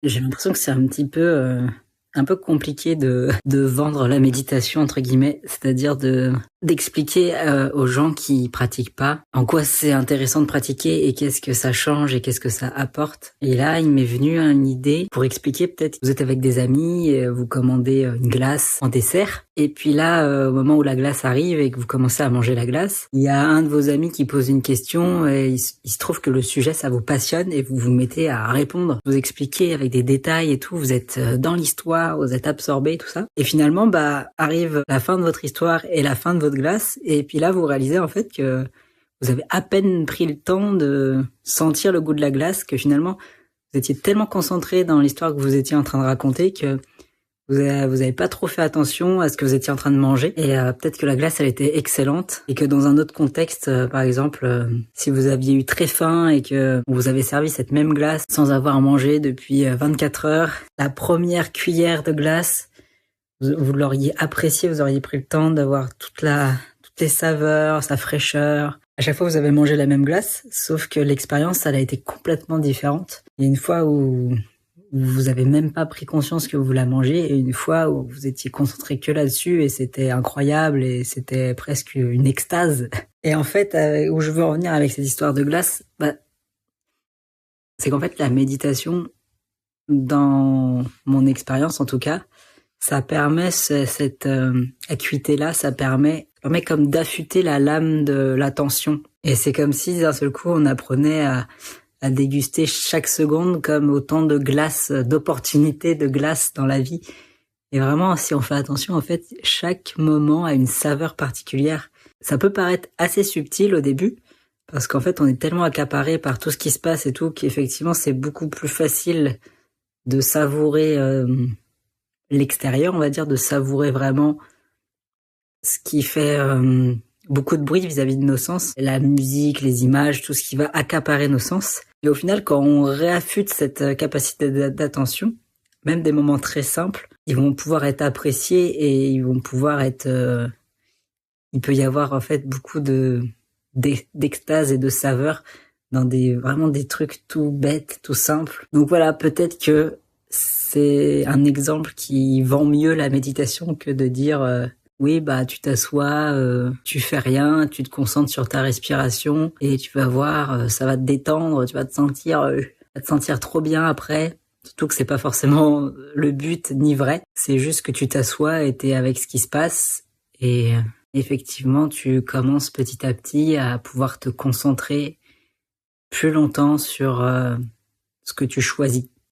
J'ai l'impression que c'est un peu compliqué de vendre la méditation entre guillemets, c'est-à-dire d'expliquer aux gens qui pratiquent pas en quoi c'est intéressant de pratiquer et qu'est-ce que ça change et qu'est-ce que ça apporte. Et là, il m'est venu une idée pour expliquer, peut-être vous êtes avec des amis, et vous commandez une glace en dessert et puis là au moment où la glace arrive et que vous commencez à manger la glace, il y a un de vos amis qui pose une question et il se trouve que le sujet ça vous passionne et vous vous mettez à répondre, vous expliquez avec des détails et tout, vous êtes dans l'histoire, vous êtes absorbé, tout ça. Et finalement, arrive la fin de votre histoire et la fin de votre glace. Et puis là, vous réalisez en fait que vous avez à peine pris le temps de sentir le goût de la glace, que finalement, vous étiez tellement concentré dans l'histoire que vous étiez en train de raconter que vous avez pas trop fait attention à ce que vous étiez en train de manger. Et peut-être que la glace, elle était excellente et que dans un autre contexte, par exemple, si vous aviez eu très faim et que vous avez servi cette même glace sans avoir mangé depuis 24 heures, la première cuillère de glace, vous l'auriez apprécié, vous auriez pris le temps d'avoir toutes les saveurs, sa fraîcheur. À chaque fois, vous avez mangé la même glace, sauf que l'expérience, elle a été complètement différente. Il y a une fois où vous avez même pas pris conscience que vous la mangez et une fois où vous étiez concentré que là-dessus et c'était incroyable et c'était presque une extase. Et en fait, où je veux en venir avec cette histoire de glace, c'est qu'en fait, la méditation, dans mon expérience en tout cas, ça permet cette acuité-là, ça permet comme d'affûter la lame de l'attention. Et c'est comme si d'un seul coup, on apprenait à déguster chaque seconde comme autant de glace, d'opportunités de glace dans la vie. Et vraiment, si on fait attention, en fait, chaque moment a une saveur particulière. Ça peut paraître assez subtil au début, parce qu'en fait, on est tellement accaparé par tout ce qui se passe et tout, qu'effectivement, c'est beaucoup plus facile de savourer l'extérieur, on va dire, de savourer vraiment ce qui fait beaucoup de bruit vis-à-vis de nos sens, la musique, les images, tout ce qui va accaparer nos sens. Et au final, quand on réaffûte cette capacité d'attention, même des moments très simples, ils vont pouvoir être appréciés et ils vont pouvoir être... il peut y avoir en fait beaucoup d'extase et de saveur dans vraiment des trucs tout bêtes, tout simples. Donc voilà, peut-être que c'est un exemple qui vend mieux la méditation que de dire oui, tu t'assois, tu fais rien, tu te concentres sur ta respiration et tu vas voir, ça va te détendre, tu vas te sentir trop bien après. Surtout que c'est pas forcément le but ni vrai. C'est juste que tu t'assois et t'es avec ce qui se passe et effectivement, tu commences petit à petit à pouvoir te concentrer plus longtemps sur ce que tu choisis.